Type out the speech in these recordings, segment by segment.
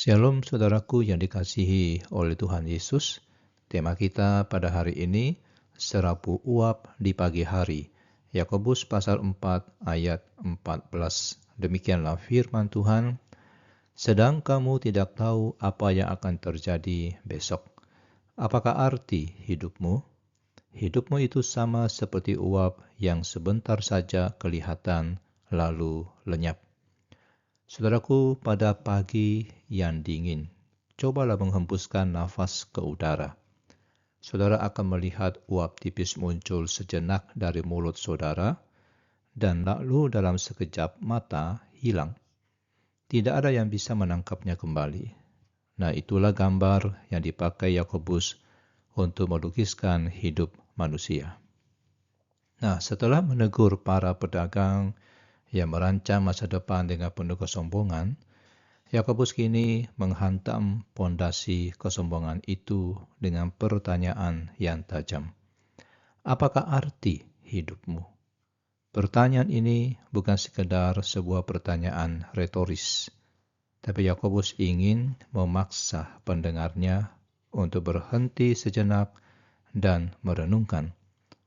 Shalom saudaraku yang dikasihi oleh Tuhan Yesus. Tema kita pada hari ini, serapu uap di pagi hari. Yakobus pasal 4 ayat 14. Demikianlah firman Tuhan. Sedang kamu tidak tahu apa yang akan terjadi besok. Apakah arti hidupmu? Hidupmu itu sama seperti uap yang sebentar saja kelihatan lalu lenyap. Saudaraku, pada pagi yang dingin, cobalah menghembuskan nafas ke udara. Saudara akan melihat uap tipis muncul sejenak dari mulut saudara, dan lalu dalam sekejap mata hilang. Tidak ada yang bisa menangkapnya kembali. Nah, itulah gambar yang dipakai Yakobus untuk melukiskan hidup manusia. Nah, setelah menegur para pedagang yang merancang masa depan dengan penuh kesombongan, Yakobus kini menghantam pondasi kesombongan itu dengan pertanyaan yang tajam. Apakah arti hidupmu? Pertanyaan ini bukan sekedar sebuah pertanyaan retoris, tapi Yakobus ingin memaksa pendengarnya untuk berhenti sejenak dan merenungkan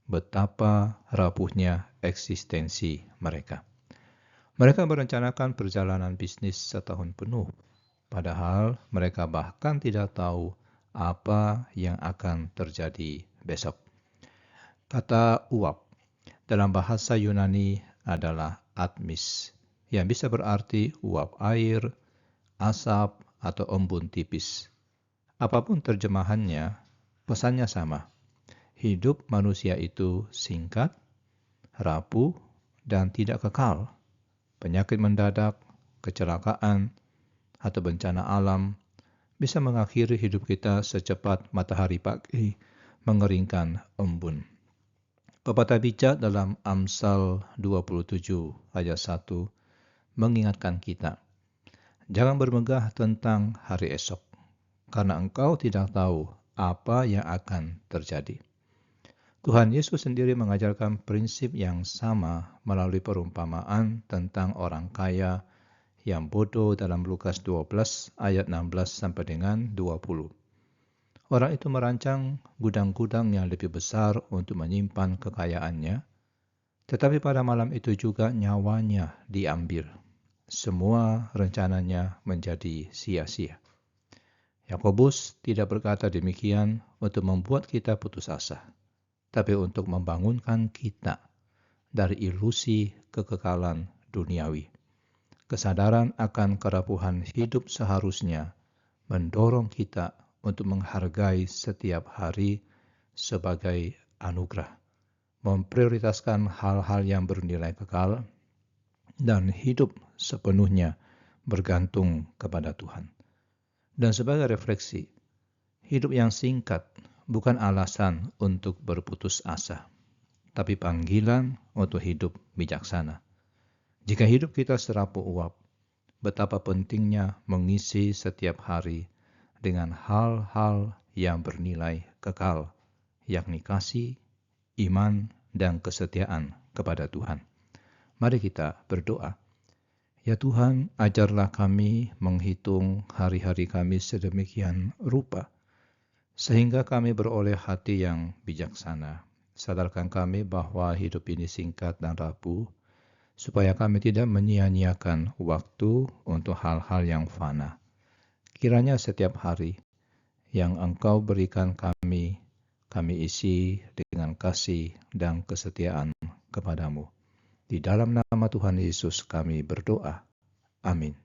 betapa rapuhnya eksistensi mereka. Mereka merencanakan perjalanan bisnis setahun penuh, padahal mereka bahkan tidak tahu apa yang akan terjadi besok. Kata uap dalam bahasa Yunani adalah atmis, yang bisa berarti uap air, asap, atau embun tipis. Apapun terjemahannya, pesannya sama. Hidup manusia itu singkat, rapuh, dan tidak kekal. Penyakit mendadak, kecelakaan, atau bencana alam bisa mengakhiri hidup kita secepat matahari pagi mengeringkan embun. Pepatah bijak dalam Amsal 27 ayat 1 mengingatkan kita, jangan bermegah tentang hari esok, karena engkau tidak tahu apa yang akan terjadi. Tuhan Yesus sendiri mengajarkan prinsip yang sama melalui perumpamaan tentang orang kaya yang bodoh dalam Lukas 12 ayat 16 sampai dengan 20. Orang itu merancang gudang-gudang yang lebih besar untuk menyimpan kekayaannya, tetapi pada malam itu juga nyawanya diambil. Semua rencananya menjadi sia-sia. Yakobus tidak berkata demikian untuk membuat kita putus asa, tapi untuk membangunkan kita dari ilusi kekekalan duniawi. Kesadaran akan kerapuhan hidup seharusnya mendorong kita untuk menghargai setiap hari sebagai anugerah, memprioritaskan hal-hal yang bernilai kekal, dan hidup sepenuhnya bergantung kepada Tuhan. Dan sebagai refleksi, hidup yang singkat bukan alasan untuk berputus asa, tapi panggilan untuk hidup bijaksana. Jika hidup kita serapu uap, betapa pentingnya mengisi setiap hari dengan hal-hal yang bernilai kekal, yakni kasih, iman, dan kesetiaan kepada Tuhan. Mari kita berdoa. Ya Tuhan, ajarlah kami menghitung hari-hari kami sedemikian rupa, sehingga kami beroleh hati yang bijaksana. Sadarkan kami bahwa hidup ini singkat dan rapuh, supaya kami tidak menyia-nyiakan waktu untuk hal-hal yang fana. Kiranya setiap hari yang Engkau berikan kami isi dengan kasih dan kesetiaan kepadamu. Di dalam nama Tuhan Yesus kami berdoa. Amin.